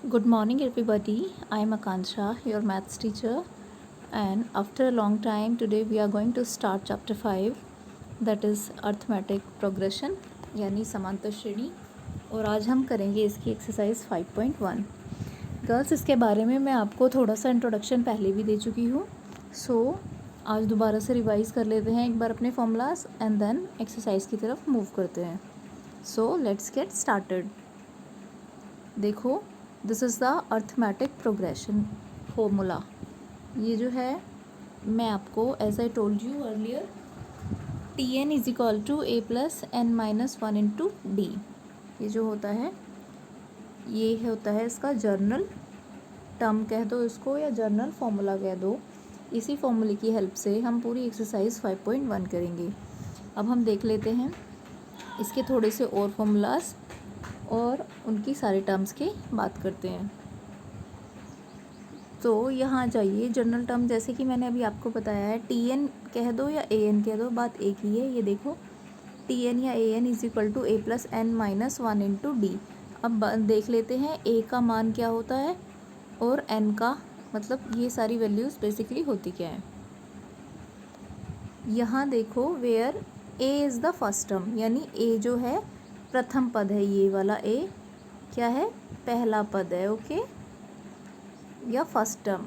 Good morning, everybody. I am Akansha, your maths teacher, and after a long time, today we are going to start chapter 5, that is arithmetic progression, यानी समांतर श्रेणी. और आज हम करेंगे इसकी exercise 5.1. Girls, इसके बारे में मैं आपको थोड़ा सा इंट्रोडक्शन पहले भी दे चुकी हूँ. सो आज दोबारा से रिवाइज कर लेते हैं एक बार अपने फॉर्मूलाज एंड देन एक्सरसाइज की तरफ मूव करते हैं. So let's get started. देखो, this is the arithmetic progression formula. ये जो है मैं आपको as I told you earlier, T N is equal to A plus N minus one into D. ये जो होता है ये होता है इसका जर्नल टर्म कह दो इसको, या जर्नल फॉर्मूला कह दो. इसी फॉर्मूले की हेल्प से हम पूरी एक्सरसाइज 5.1 करेंगे. अब हम देख लेते हैं इसके थोड़े से और फॉर्मूलाज और उनकी सारे टर्म्स की बात करते हैं. तो यहाँ जाइए, जनरल टर्म जैसे कि मैंने अभी आपको बताया है, टी एन कह दो या ए एन कह दो, बात एक ही है. ये देखो, टी एन या A N is equal to A plus N minus one into D. अब देख लेते हैं ए का मान क्या होता है और एन का, मतलब ये सारी वैल्यूज़ बेसिकली होती क्या है. यहाँ देखो, where A is the first term, यानी ए जो है प्रथम पद है. ये वाला ए क्या है, पहला पद है. ओके, या फर्स्ट टर्म.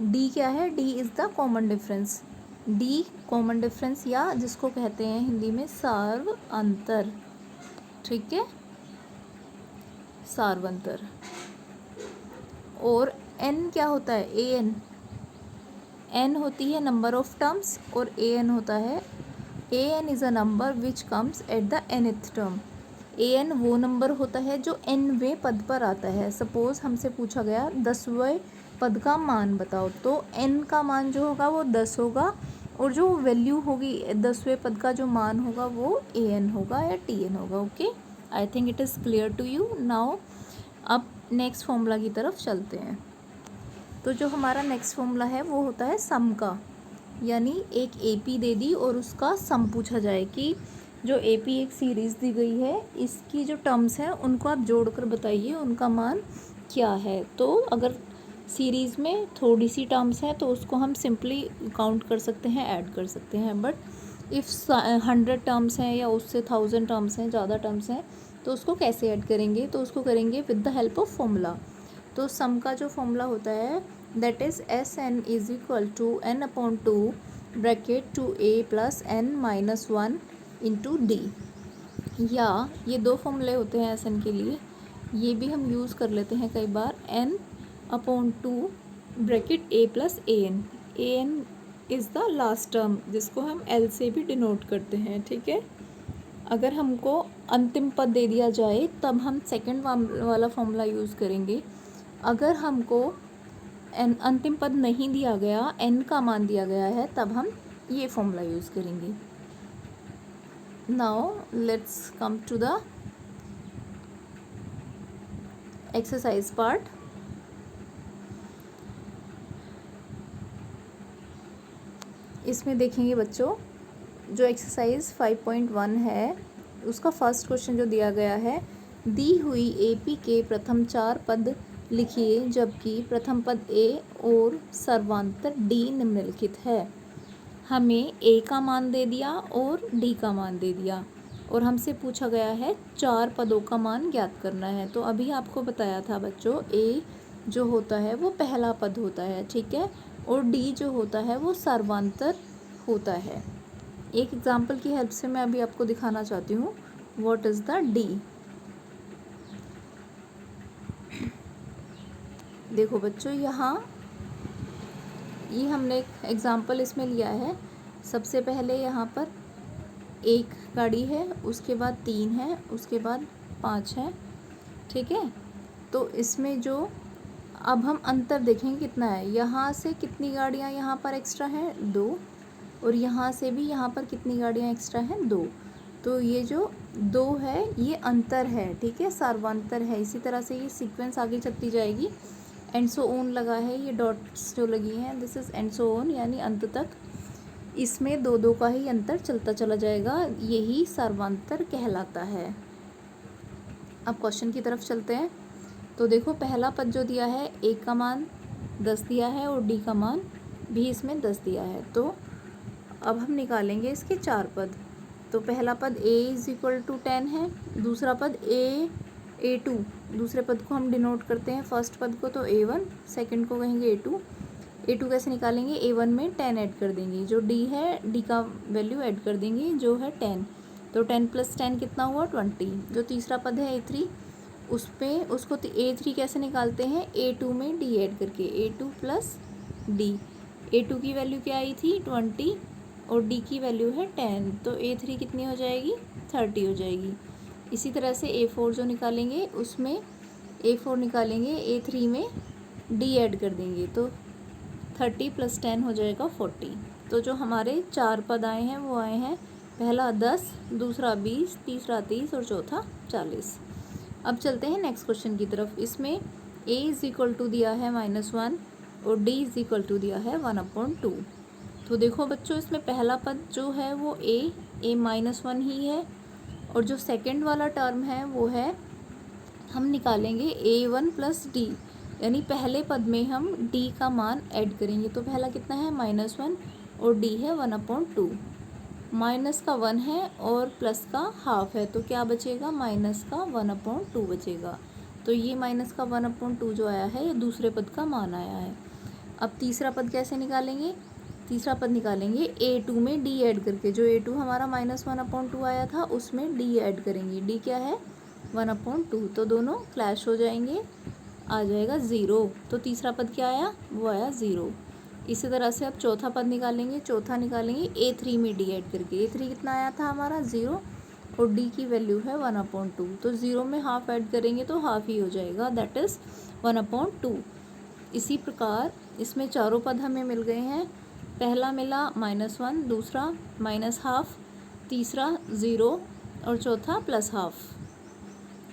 डी क्या है, D is the common difference. D common difference, या जिसको कहते हैं हिंदी में सार्व अंतर. ठीक है, सार्व अंतर. और एन क्या होता है, ए एन. एन होती है नंबर ऑफ टर्म्स और ए एन होता है, A N is a number which comes at the nth term. A N वो नंबर होता है जो nवें पद पर आता है. सपोज़ हमसे पूछा गया 10वें पद का मान बताओ, तो n का मान जो होगा वो 10 होगा, और जो वैल्यू होगी 10वें पद का जो मान होगा वो ए एन होगा या टी एन होगा. Okay, I think it is clear to you now. अब नेक्स्ट फॉर्मूला की तरफ चलते हैं. तो जो हमारा नेक्स्ट फॉर्मूला है वो होता है सम का, यानी एक एपी दे दी और उसका सम पूछा जाए कि जो एपी एक सीरीज़ दी गई है, इसकी जो टर्म्स हैं उनको आप जोड़कर बताइए उनका मान क्या है. तो अगर सीरीज़ में थोड़ी सी टर्म्स हैं तो उसको हम सिंपली काउंट कर सकते हैं, ऐड कर सकते हैं. बट इफ़ 100 टर्म्स हैं या उससे 1000 टर्म्स हैं, ज़्यादा टर्म्स हैं, तो उसको कैसे ऐड करेंगे, तो उसको करेंगे with the help of formula. तो सम का जो फॉर्मूला होता है that is S N is equal to N upon two bracket two A plus N minus one into D. या ये दो फॉर्मूले होते हैं एस एन के लिए, ये भी हम यूज़ कर लेते हैं कई बार. N upon two bracket A plus A N. A N is the last term जिसको हम एल से भी डिनोट करते हैं. ठीक है, अगर हमको अंतिम पद दे दिया जाए तब हम सेकंड वाला फॉर्मूला यूज़ करेंगे. अगर हमको अंतिम पद नहीं दिया गया, एन का मान दिया गया है, तब हम ये फॉर्मूला यूज़ करेंगे. Now let's come to the exercise part. इसमें देखेंगे बच्चों, जो एक्सरसाइज 5.1 है उसका फर्स्ट क्वेश्चन जो दिया गया है, दी हुई एपी के प्रथम 4 पद लिखिए जबकि प्रथम पद ए और सर्वांतर डी निम्नलिखित है. हमें ए का मान दे दिया और डी का मान दे दिया, और हमसे पूछा गया है 4 पदों का मान ज्ञात करना है. तो अभी आपको बताया था बच्चों, ए जो होता है वो पहला पद होता है. ठीक है, और डी जो होता है वो सर्वांतर होता है. एक एग्जाम्पल की हेल्प से मैं अभी आपको दिखाना चाहती हूँ व्हाट इज़ द डी. देखो बच्चों, यहाँ ये हमने एक एग्ज़ाम्पल इसमें लिया है. सबसे पहले यहाँ पर एक गाड़ी है, उसके बाद 3 है, उसके बाद 5 है. ठीक है, तो इसमें जो अब हम अंतर देखेंगे कितना है. यहाँ से कितनी गाड़ियाँ यहाँ पर एक्स्ट्रा हैं, 2, और यहाँ से भी यहाँ पर कितनी गाड़ियाँ एक्स्ट्रा हैं, 2. तो ये जो 2 है ये अंतर है. ठीक है, सर्वांतर है. इसी तरह से ये सीक्वेंस आगे चलती जाएगी. एंड सो ऑन लगा है, ये डॉट्स जो लगी हैं, this is and so on, यानी अंत तक इसमें 2-2 का ही अंतर चलता चला जाएगा. यही सर्वांतर कहलाता है. अब क्वेश्चन की तरफ चलते हैं. तो देखो पहला पद जो दिया है ए का मान 10 दिया है और डी का मान भी इसमें 10 दिया है। तो अब हम निकालेंगे इसके 4 पद। तो पहला पद a इज़ इक्वल टू 10 है, दूसरा पद a2, दूसरे पद को हम डिनोट करते हैं फर्स्ट पद को तो a1, सेकंड को कहेंगे a2 कैसे निकालेंगे, a1 में 10 ऐड कर देंगे, जो d है d का वैल्यू ऐड कर देंगे जो है 10, तो 10 + 10 कितना हुआ 20। जो तीसरा पद है a3, उसको a3 कैसे निकालते हैं, a2 में d ऐड करके, a2 + d, a2 की वैल्यू क्या आई थी 20 और d की वैल्यू है 10, तो a3 कितनी हो जाएगी 30 हो जाएगी। इसी तरह से a4 जो निकालेंगे उसमें a4 निकालेंगे, a3 में d ऐड कर देंगे, तो 30 + 10 हो जाएगा 40। तो जो हमारे 4 पद आए हैं वो आए हैं, पहला 10, दूसरा 20, तीसरा 30 और चौथा 40। अब चलते हैं नेक्स्ट क्वेश्चन की तरफ। इसमें a इज़ इक्वल टू दिया है -1 और d इज़ इक्वल टू दिया है 1/2। तो देखो बच्चों इसमें पहला पद जो है वो a -1 ही है, और जो सेकंड वाला टर्म है वो है, हम निकालेंगे a1 + d, यानी पहले पद में हम d का मान ऐड करेंगे। तो पहला कितना है -1 और d है 1/2, माइनस का 1 है और प्लस का हाफ है, तो क्या बचेगा माइनस का 1/2 बचेगा। तो ये माइनस का 1/2 जो आया है ये दूसरे पद का मान आया है। अब तीसरा पद कैसे निकालेंगे, तीसरा पद निकालेंगे a2 में d ऐड करके, जो a2 हमारा -1/2 आया था उसमें d ऐड करेंगे, d क्या है 1/2, तो दोनों क्लैश हो जाएंगे, आ जाएगा 0। तो तीसरा पद क्या आया, वो आया 0। इसी तरह से अब चौथा पद निकालेंगे, चौथा निकालेंगे a3 में d ऐड करके, a3 कितना आया था हमारा 0 और d की वैल्यू है 1/2, तो 0 में हाफ ऐड करेंगे तो हाफ ही हो जाएगा, दैट इज़ 1/2। इसी प्रकार इसमें चारों पद हमें मिल गए हैं, पहला मिला -1, दूसरा -हाफ, तीसरा 0 और चौथा +half.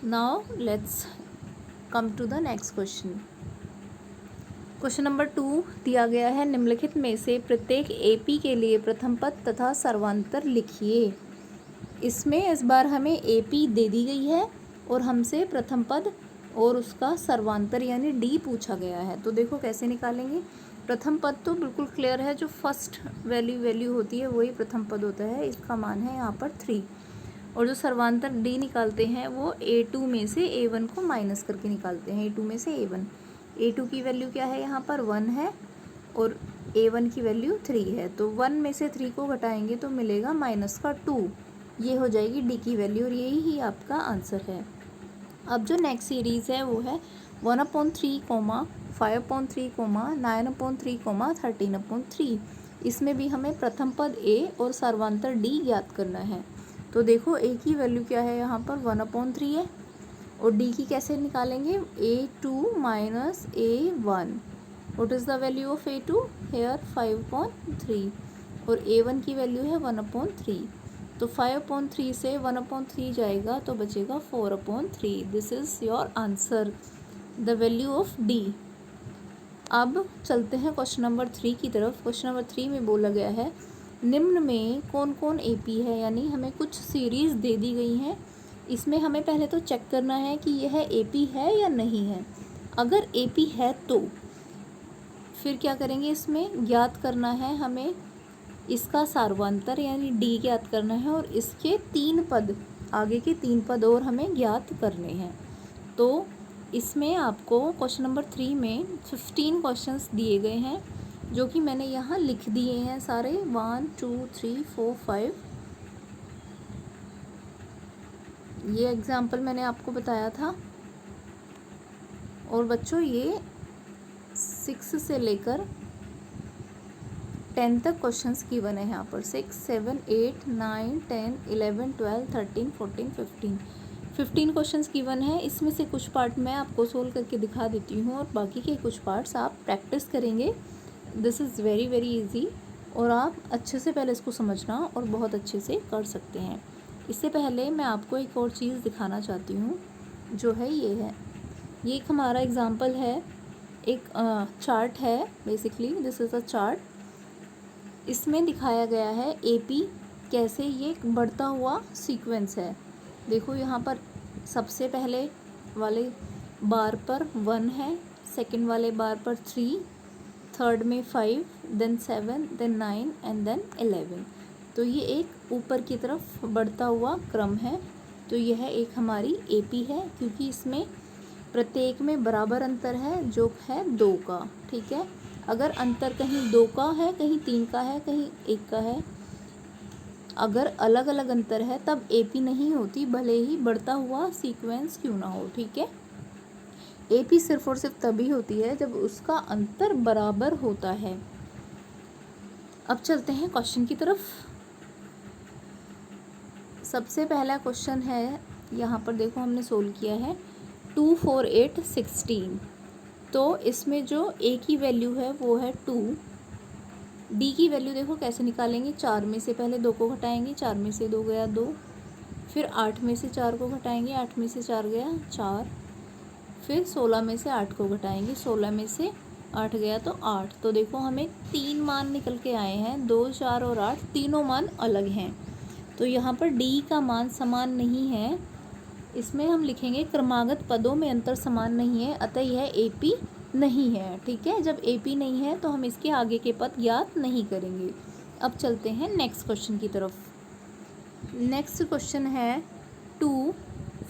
Now let's come to the next question. Question number 2 दिया गया है, निम्नलिखित में से प्रत्येक AP के लिए प्रथम पद तथा सर्वांतर लिखिए। इसमें इस बार हमें AP दे दी गई है और हमसे प्रथम पद और उसका सर्वांतर यानी D पूछा गया है। तो देखो कैसे निकालेंगे। प्रथम पद तो बिल्कुल क्लियर है, जो फर्स्ट वैल्यू होती है वही प्रथम पद होता है, इसका मान है यहाँ पर 3। और जो सर्वांतर D निकालते हैं वो a2 में से a1 को माइनस करके निकालते हैं, a2 में से a1, a2 की वैल्यू क्या है यहाँ पर 1 है और a1 की वैल्यू 3 है, तो 1 में से 3 को घटाएंगे तो मिलेगा -2, ये हो जाएगी D की वैल्यू और यही ही आपका आंसर है। अब जो नेक्स्ट सीरीज़ है वो है 1/3, 5/3, 9/3, 13/3। इसमें भी हमें प्रथम पद A और सर्वांतर D ज्ञात करना है। तो देखो A की वैल्यू क्या है यहाँ पर 1/3 है और D की कैसे निकालेंगे, a2 - a1, what is the value of a2 here 5/3 और a1 की वैल्यू है 1/3, तो 5/3 से 1/3 जाएगा तो बचेगा 4/3। This is your answer, the value of D। अब चलते हैं क्वेश्चन नंबर 3 की तरफ। क्वेश्चन नंबर 3 में बोला गया है, निम्न में कौन कौन AP है, यानी हमें कुछ सीरीज़ दे दी गई हैं, इसमें हमें पहले तो चेक करना है कि यह AP है या नहीं है। अगर AP है तो फिर क्या करेंगे, इसमें ज्ञात करना है हमें इसका सर्वांतर यानी D ज्ञात करना है और इसके 3 पद, आगे के 3 पद और हमें ज्ञात करने हैं। तो इसमें आपको क्वेश्चन नंबर 3 में 15 क्वेश्चंस दिए गए हैं, जो कि मैंने यहाँ लिख दिए हैं सारे, 1 2 3 4 5। ये एग्जाम्पल मैंने आपको बताया था। और बच्चों ये 6 से लेकर 10 तक क्वेश्चंस गिवन है यहाँ पर, 6 7 8 9 10 11 12 13 14 15 क्वेश्चंस गिवन है। इसमें से कुछ पार्ट मैं आपको सोल्व करके दिखा देती हूँ और बाकी के कुछ पार्ट्स आप प्रैक्टिस करेंगे। This is very very easy और आप अच्छे से पहले इसको समझना और बहुत अच्छे से कर सकते हैं। इससे पहले मैं आपको एक और चीज़ दिखाना चाहती हूँ, जो है ये एक हमारा एग्ज़ाम्पल है, एक चार्ट है basically, this is a chart. इसमें दिखाया गया है AP कैसे ये एक बढ़ता हुआ सीक्वेंस है। देखो यहाँ पर सबसे पहले वाले बार पर 1 है, सेकंड वाले बार पर 3, थर्ड में 5, देन 7, देन 9 एंड देन 11। तो ये एक ऊपर की तरफ बढ़ता हुआ क्रम है। तो यह एक हमारी AP है, क्योंकि इसमें प्रत्येक में बराबर अंतर है जो है 2 का। ठीक है, अगर अंतर कहीं 2 का है, कहीं 3 का है, कहीं 1 का है, अगर अलग अलग अंतर है तब AP नहीं होती, भले ही बढ़ता हुआ सीक्वेंस क्यों ना हो। ठीक है, AP सिर्फ और सिर्फ तभी होती है जब उसका अंतर बराबर होता है। अब चलते हैं क्वेश्चन की तरफ। सबसे पहला क्वेश्चन है, यहाँ पर देखो हमने सोल्व किया है 2, 4, 8, 16। तो इसमें जो A की वैल्यू है वो है 2। D की वैल्यू देखो कैसे निकालेंगे, 4 में से पहले 2 को घटाएंगे, 4 में से 2 गया 2, फिर 8 में से 4 को घटाएंगे, 8 में से 4 गया 4, फिर 16 में से 8 को घटाएंगे, 16 में से 8 गया तो 8। तो देखो हमें 3 मान निकल के आए हैं, 2, 4 और 8, तीनों मान अलग हैं। तो यहाँ पर D का मान समान नहीं है, इसमें हम लिखेंगे क्रमागत पदों में अंतर समान नहीं है, अतः यह AP नहीं है। ठीक है, जब AP नहीं है तो हम इसके आगे के पद ज्ञात नहीं करेंगे। अब चलते हैं नेक्स्ट क्वेश्चन की तरफ। नेक्स्ट क्वेश्चन है 2,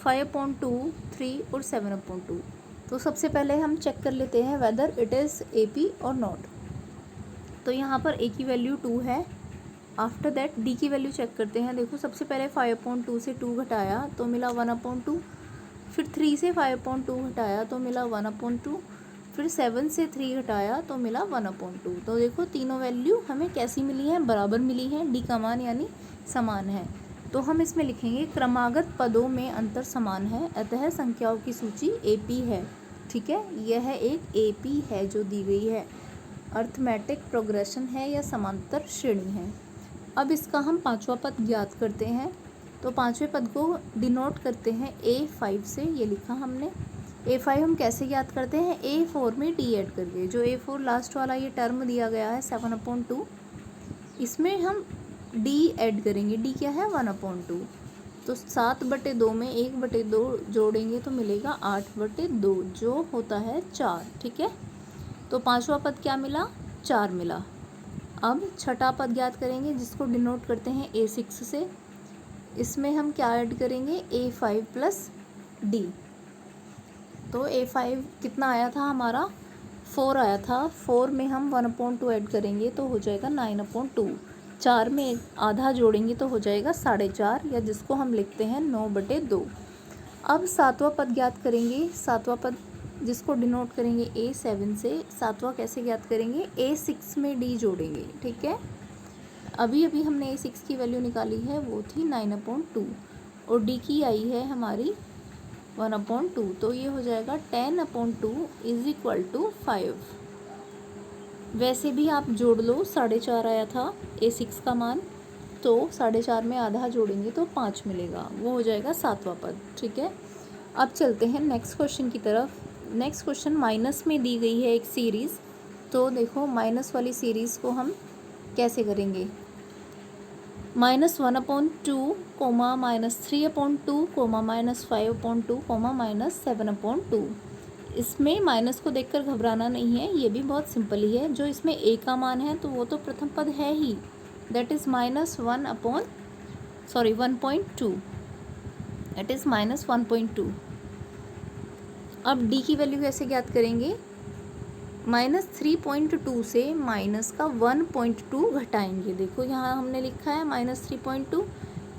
5/2, 3 और 7/2। तो सबसे पहले हम चेक कर लेते हैं वेदर इट इज़ AP और नॉट। तो यहाँ पर A की वैल्यू 2 है। आफ्टर दैट D की वैल्यू चेक करते हैं। देखो सबसे पहले 5/2 से 2 घटाया तो मिला 1/2, फिर 3 से 5/2 घटाया तो मिला 1/2, फिर 7 से 3 घटाया तो मिला 1/2। तो देखो तीनों वैल्यू हमें कैसी मिली है, बराबर मिली है, D का मान यानी समान है। तो हम इसमें लिखेंगे क्रमागत पदों में अंतर समान है, अतः संख्याओं की सूची AP है। ठीक है, यह एक AP है जो दी गई है, अर्थमेटिक प्रोग्रेशन है या समांतर श्रेणी है। अब इसका हम पांचवा पद ज्ञात करते हैं। तो पांचवें पद को डिनोट करते हैं A5 से, ये लिखा हमने। A5 हम कैसे ज्ञात करते हैं, A4 में D ऐड करके। जो A4 लास्ट वाला ये टर्म दिया गया है 7/2, इसमें हम D ऐड करेंगे। D क्या है 1/2। तो 7/2 में 1/2 जोड़ेंगे तो मिलेगा 8/2 जो होता है 4। ठीक है, तो पांचवा पद क्या मिला, 4 मिला। अब छठा पद ज्ञात करेंगे जिसको डिनोट करते हैं A6 से। इसमें हम क्या ऐड करेंगे, A5 प्लस D। तो A5 कितना आया था हमारा, 4 आया था। 4 में हम 1/2 ऐड करेंगे तो हो जाएगा 9/2। 4 में आधा जोड़ेंगे तो हो जाएगा 4.5, या जिसको हम लिखते हैं 9/2। अब सातवां पद ज्ञात करेंगे। सातवां पद जिसको डिनोट करेंगे A7 से। सातवां कैसे ज्ञात करेंगे, A6 में D जोड़ेंगे। ठीक है, अभी अभी हमने A6 की वैल्यू निकाली है, वो थी 9/2 और D की आई है हमारी 1/2। तो ये हो जाएगा 10/2 = 5। वैसे भी आप जोड़ लो, 4.5 आया था A6 का मान, तो 4.5 में आधा जोड़ेंगे तो 5 मिलेगा, वो हो जाएगा सातवां पद। ठीक है, अब चलते हैं नेक्स्ट क्वेश्चन की तरफ। नेक्स्ट क्वेश्चन माइनस में दी गई है एक सीरीज़। तो देखो माइनस वाली सीरीज़ को हम कैसे करेंगे, -1/2, -3/2, -5/2, -7/2। इसमें माइनस को देखकर घबराना नहीं है, ये भी बहुत सिंपल ही है। जो इसमें A का मान है तो वो तो प्रथम पद है ही, दैट इज़ -1/2, दैट इज़ -1/2। अब D की वैल्यू कैसे ज्ञात करेंगे, -3.2 से माइनस का 1.2 घटाएंगे। देखो यहाँ हमने लिखा है -3.2,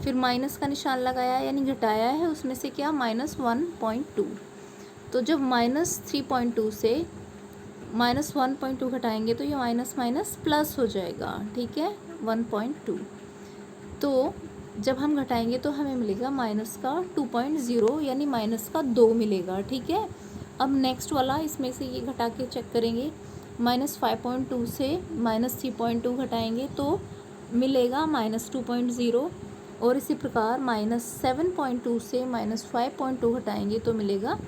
फिर माइनस का निशान लगाया यानी घटाया है, उसमें से क्या -1.2। तो जब -3.2 से -1.2 घटाएंगे तो ये माइनस माइनस प्लस हो जाएगा। ठीक है, 1.2। तो जब हम घटाएंगे तो हमें मिलेगा माइनस का 2.0 यानी माइनस का 2 मिलेगा। ठीक है, अब नेक्स्ट वाला इसमें से ये घटा के चेक करेंगे। -5.2 से -3.2 घटाएंगे तो मिलेगा -2.0, और इसी प्रकार -7.2 से -5.2 घटाएंगे तो मिलेगा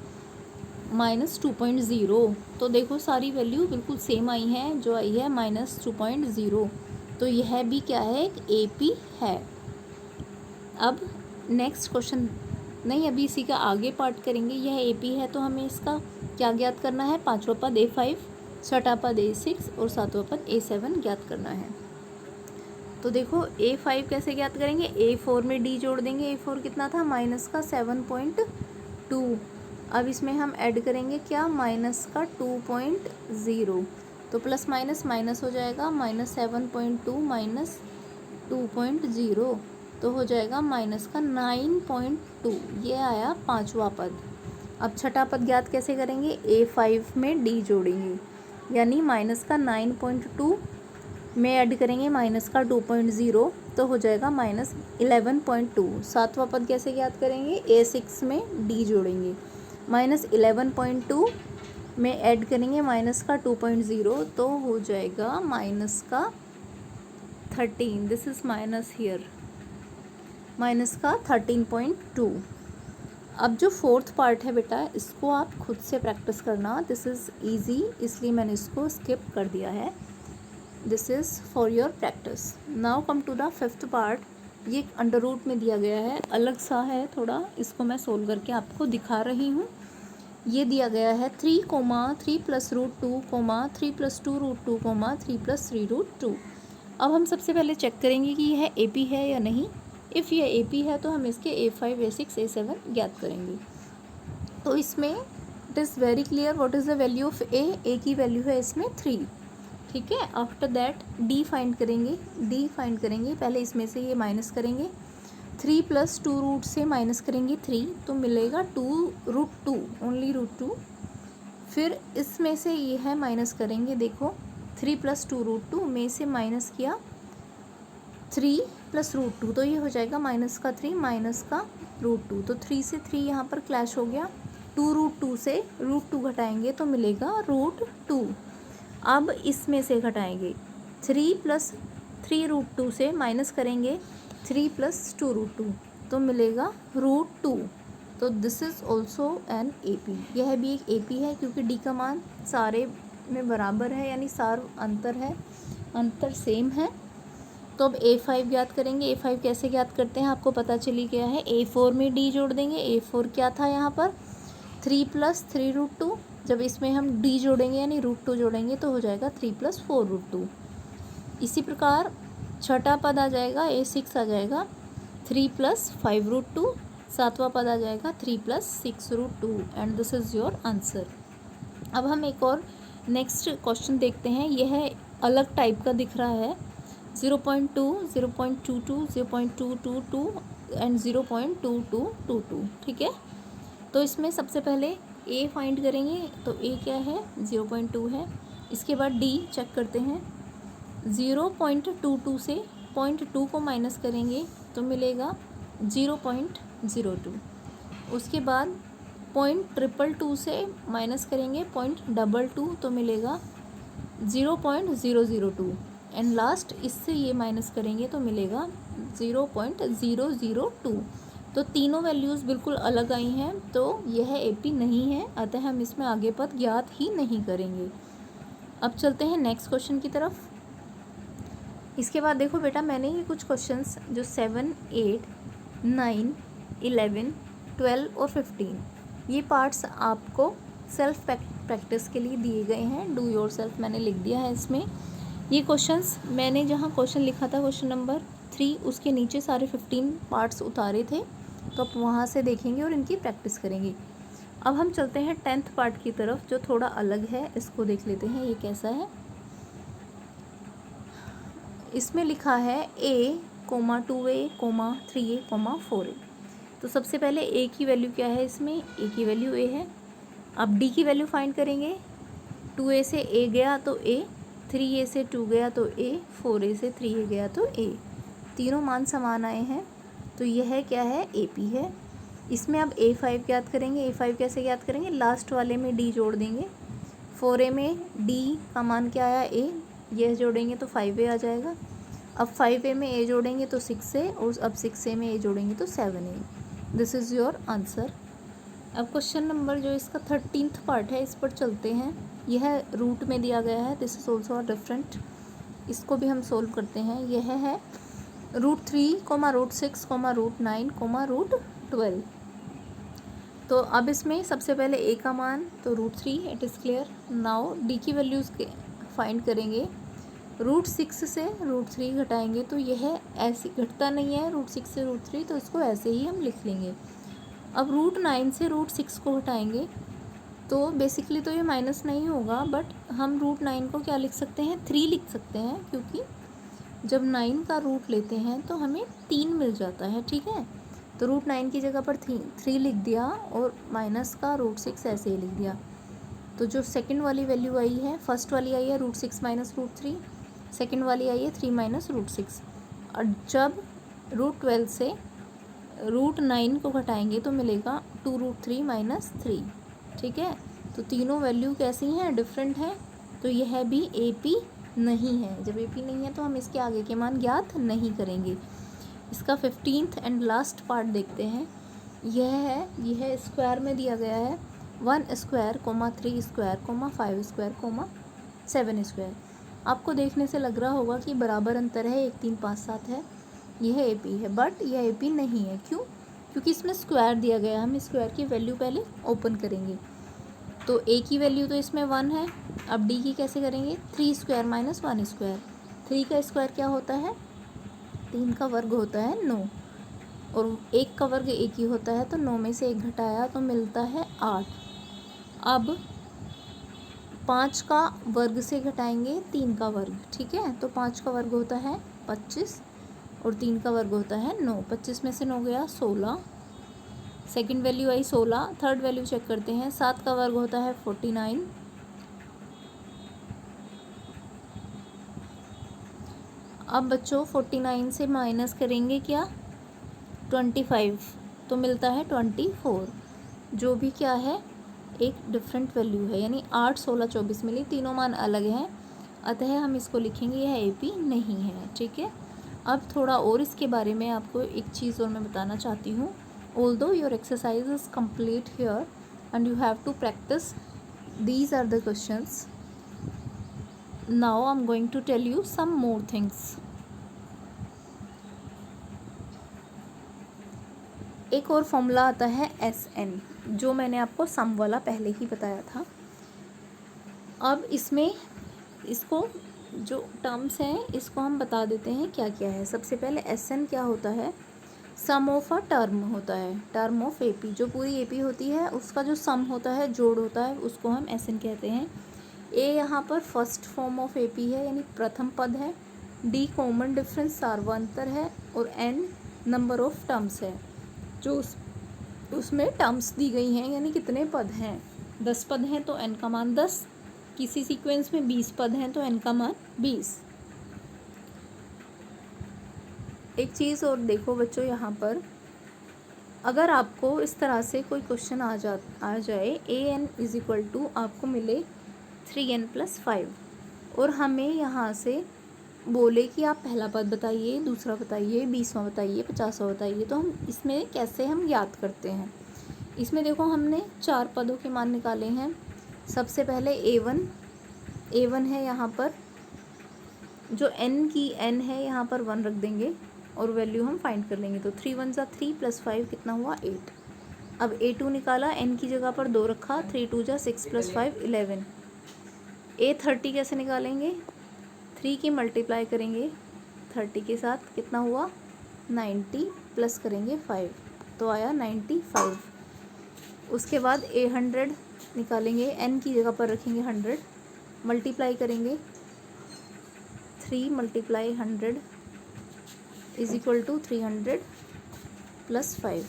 -2.0। तो देखो सारी वैल्यू बिल्कुल सेम आई है, जो आई है -2.0। तो यह भी क्या है, एक AP है। अब नेक्स्ट क्वेश्चन नहीं, अभी इसी का आगे पार्ट करेंगे। यह ए पी है तो हमें इसका क्या ज्ञात करना है, पाँचवा पद A5, छठा पद A6 और सातवां पद A7 ज्ञात करना है। तो देखो A5 कैसे ज्ञात करेंगे, A4 में D जोड़ देंगे। A4 कितना था, माइनस का 7.2। अब इसमें हम ऐड करेंगे क्या, माइनस का 2.0, तो प्लस माइनस माइनस हो जाएगा, -7.2 माइनस 2.0 तो हो जाएगा माइनस का 9.2। ये आया पांचवा पद। अब छठा पद ज्ञात कैसे करेंगे, A5 में D जोड़ेंगे, यानी माइनस का 9.2 में ऐड करेंगे माइनस का 2.0 तो हो जाएगा -11.2। सातवां पद कैसे ज्ञात करेंगे, A6 में D जोड़ेंगे, -11.2 में ऐड करेंगे माइनस का 2.0 तो हो जाएगा माइनस का 13। This is minus here, minus का 13.2। अब जो फोर्थ पार्ट है बेटा, इसको आप खुद से प्रैक्टिस करना, दिस इज़ ईजी, इसलिए मैंने इसको स्किप कर दिया है। This is for your practice. Now come to the fifth part. ये अंडर रूट में दिया गया है, अलग सा है थोड़ा, इसको मैं सोल्व करके आपको दिखा रही हूँ। ये दिया गया है 3, 3 + √2, 3 + 2 √2, 3 + 3 √2। अब हम सबसे पहले चेक करेंगे कि यह AP है या नहीं। इफ़ ये AP है तो हम इसके A5, A6, A7 ज्ञात करेंगे। तो इसमें it is very clear what is the value of A की वैल्यू है इसमें 3, ठीक है। आफ्टर दैट D फाइंड करेंगे, पहले इसमें से ये माइनस करेंगे, 3 + 2 रूट से माइनस करेंगे 3 तो मिलेगा 2 √2, ओनली √2। फिर इसमें से ये है माइनस करेंगे, देखो 3 + 2 √2 में से माइनस किया 3 + √2 तो ये हो जाएगा माइनस का 3 माइनस का √2, तो 3 से 3 यहाँ पर क्लैश हो गया। 2 √2 से √2 घटाएंगे तो मिलेगा √2। अब इसमें से घटाएंगे 3 + 3 √2 से माइनस करेंगे 3 + 2 √2 तो मिलेगा √2। तो this is also an AP, यह भी एक AP है क्योंकि D का मान सारे में बराबर है, यानी सार अंतर सेम है। तो अब A5 ज्ञात करेंगे। A5 कैसे ज्ञात करते हैं आपको पता चली गया है। A4 में D जोड़ देंगे। A4 क्या था यहाँ पर, 3 + 3 √2, जब इसमें हम D जोड़ेंगे यानी √2 जोड़ेंगे तो हो जाएगा 3 + 4 √2। इसी प्रकार छठा पद आ जाएगा, A6 आ जाएगा 3 + 5 √2, सातवां पद आ जाएगा 3 + 6 √2 and this is your answer. अब हम एक और नेक्स्ट क्वेश्चन देखते हैं। यह अलग टाइप का दिख रहा है, 0.2, 0.22, 0.222 एंड 0.2222, ठीक है। तो इसमें सबसे पहले A फाइंड करेंगे, तो A क्या है, 0.2 है। इसके बाद D चेक करते हैं, 0.22 से 0.2 को माइनस करेंगे तो मिलेगा 0.02। उसके बाद 0.222 से माइनस करेंगे 0.22 तो मिलेगा 0.002 एंड लास्ट इससे ये माइनस करेंगे तो मिलेगा 0.002। तो तीनों वैल्यूज़ बिल्कुल अलग आई हैं, तो यह AP नहीं है, अतः हम इसमें आगे पद ज्ञात ही नहीं करेंगे। अब चलते हैं नेक्स्ट क्वेश्चन की तरफ। इसके बाद देखो बेटा, मैंने ये कुछ क्वेश्चंस जो 7, 8, 9, 11, 12 और 15 ये पार्ट्स आपको सेल्फ प्रैक्टिस के लिए दिए गए हैं। डू योर सेल्फ मैंने लिख दिया है इसमें। ये क्वेश्चंस मैंने जहाँ क्वेश्चन लिखा था क्वेश्चन नंबर 3 उसके नीचे सारे 15 पार्ट्स उतारे थे, तो आप वहाँ से देखेंगे और इनकी प्रैक्टिस करेंगे। अब हम चलते हैं 10th पार्ट की तरफ जो थोड़ा अलग है, इसको देख लेते हैं ये कैसा है। इसमें लिखा है A, 2A, 3A, 4A। तो सबसे पहले A की वैल्यू क्या है, इसमें A की वैल्यू A है। अब D की वैल्यू फाइंड करेंगे, 2A से A गया तो A, 3A से 2 गया तो A, 4A से 3A गया तो A, तीनों मान समान आए हैं, तो यह क्या है, AP है। इसमें अब A5 ज्ञात करेंगे। A5 कैसे ज्ञात करेंगे, लास्ट वाले में D जोड़ देंगे। 4A में D का मान क्या आया, A, यह जोड़ेंगे तो 5A आ जाएगा। अब 5A में A जोड़ेंगे तो 6A, और अब 6A में A जोड़ेंगे तो 7A। This is your answer. अब क्वेश्चन नंबर जो इसका 13th पार्ट है, इस पर चलते हैं। यह रूट में दिया गया है, दिस इज़ ऑल्सो डिफरेंट। इसको भी हम सोल्व करते हैं। यह है √3, √6, √9, √12। तो अब इसमें सबसे पहले a का मान तो √3, it is clear. Now d की वैल्यूज़ फाइंड करेंगे। √6 से √3 घटाएंगे तो यह ऐसे घटता नहीं है √6 से √3, तो इसको ऐसे ही हम लिख लेंगे। अब √9 से √6 को घटाएंगे तो बेसिकली तो ये माइनस नहीं होगा, बट हम √9 को क्या लिख सकते हैं, 3 लिख सकते हैं, क्योंकि जब 9 का रूट लेते हैं तो हमें 3 मिल जाता है। ठीक है, तो √9 की जगह पर 3 लिख दिया और माइनस का √6 ऐसे ही लिख दिया। तो जो सेकंड वाली वैल्यू आई है, फर्स्ट वाली आई है √6 माइनस √3, सेकंड वाली आई है 3 माइनस √6। और जब √12 से √9 को घटाएंगे तो मिलेगा 2√3 माइनस 3। ठीक है, तो तीनों वैल्यू कैसी हैं, डिफरेंट हैं, तो यह भी AP नहीं है। जब AP नहीं है तो हम इसके आगे के मान ज्ञात नहीं करेंगे। इसका 15th एंड लास्ट पार्ट देखते हैं। यह स्क्वायर में दिया गया है 1 स्क्वायर, 3 स्क्वायर, 5 स्क्वायर, 7 स्क्वायर। आपको देखने से लग रहा होगा कि बराबर अंतर है, 1 3 5 7 है, यह AP है, बट यह AP नहीं है। क्यों? क्योंकि इसमें स्क्वायर दिया गया है। हम स्क्वायर की वैल्यू पहले ओपन करेंगे। तो A की वैल्यू तो इसमें 1 है। अब D की कैसे करेंगे, 3 स्क्वायर माइनस 1 स्क्वायर। 3 का स्क्वायर क्या होता है, 3 का वर्ग होता है 9, और 1 का वर्ग 1 ही होता है, तो 9 में से 1 घटाया तो मिलता है 8। अब 5 का वर्ग से घटाएंगे 3 का वर्ग। ठीक है, तो 5 का वर्ग होता है 25 और 3 का वर्ग होता है 9। 25 में से 9 गया 16, सेकंड वैल्यू आई 16। थर्ड वैल्यू चेक करते हैं, 7 का वर्ग होता है 49। अब बच्चों 49 से माइनस करेंगे क्या, 25, तो मिलता है 24, जो भी क्या है एक डिफरेंट वैल्यू है, यानी 8 16 24 मिली, तीनों मान अलग हैं, अतः हम इसको लिखेंगे यह AP नहीं है। ठीक है, अब थोड़ा और इसके बारे में आपको एक चीज़ और मैं बताना चाहती हूँ। Although your exercise is complete here and you have to practice, these are the questions. Now I'm going to tell you some more things. एक और फॉर्मूला आता है SN, जो मैंने आपको सम वाला पहले ही बताया था। अब इसमें इसको जो टर्म्स हैं इसको हम बता देते हैं क्या क्या है। सबसे पहले SN क्या होता है, सम ऑफ अ टर्म होता है, टर्म ऑफ AP। जो पूरी AP होती है उसका जो सम होता है, जोड़ होता है, उसको हम SN कहते हैं। A यहाँ पर फर्स्ट फॉर्म ऑफ AP है, यानी प्रथम पद है। D कॉमन डिफरेंस, सार्वंतर है। और N नंबर ऑफ टर्म्स है, जो उसमें टर्म्स दी गई हैं, यानी कितने पद हैं। 10 पद हैं तो N का मान 10, किसी सीक्वेंस में 20 पद हैं तो N का मान 20। एक चीज़ और देखो बच्चों, यहाँ पर अगर आपको इस तरह से कोई क्वेश्चन आ जाए, AN = आपको मिले 3N + 5, और हमें यहाँ से बोले कि आप पहला पद बताइए, दूसरा बताइए, 20वां बताइए, 50वां बताइए, तो हम इसमें कैसे हम याद करते हैं। इसमें देखो हमने 4 पदों के मान निकाले हैं। सबसे पहले A1 है, यहाँ पर जो N की N है यहाँ पर 1 रख देंगे और वैल्यू हम फाइंड कर लेंगे। तो 3 1 = 3 + 5 कितना हुआ, 8। अब A2 निकाला, N की जगह पर 2 रखा, 3 2 = 6 + 5 11। A30 कैसे निकालेंगे, 3 की मल्टीप्लाई करेंगे 30 के साथ, कितना हुआ 90, प्लस करेंगे 5 तो आया 95। उसके बाद A100 निकालेंगे, N की जगह पर रखेंगे 100, मल्टीप्लाई करेंगे 3 × 100 = 300 + 5,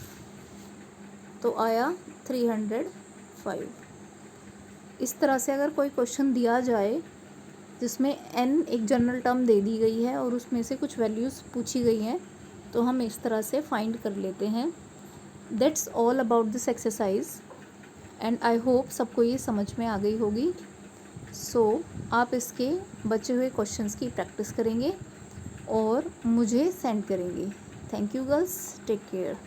तो आया 305। इस तरह से अगर कोई क्वेश्चन दिया जाए जिसमें N एक जनरल टर्म दे दी गई है और उसमें से कुछ वैल्यूज़ पूछी गई हैं, तो हम इस तरह से फाइंड कर लेते हैं। That's all about this exercise and I hope सबको ये समझ में आ गई होगी। सो आप इसके बचे हुए क्वेश्चंस की प्रैक्टिस करेंगे और मुझे सेंड करेंगे। Thank you girls, take care.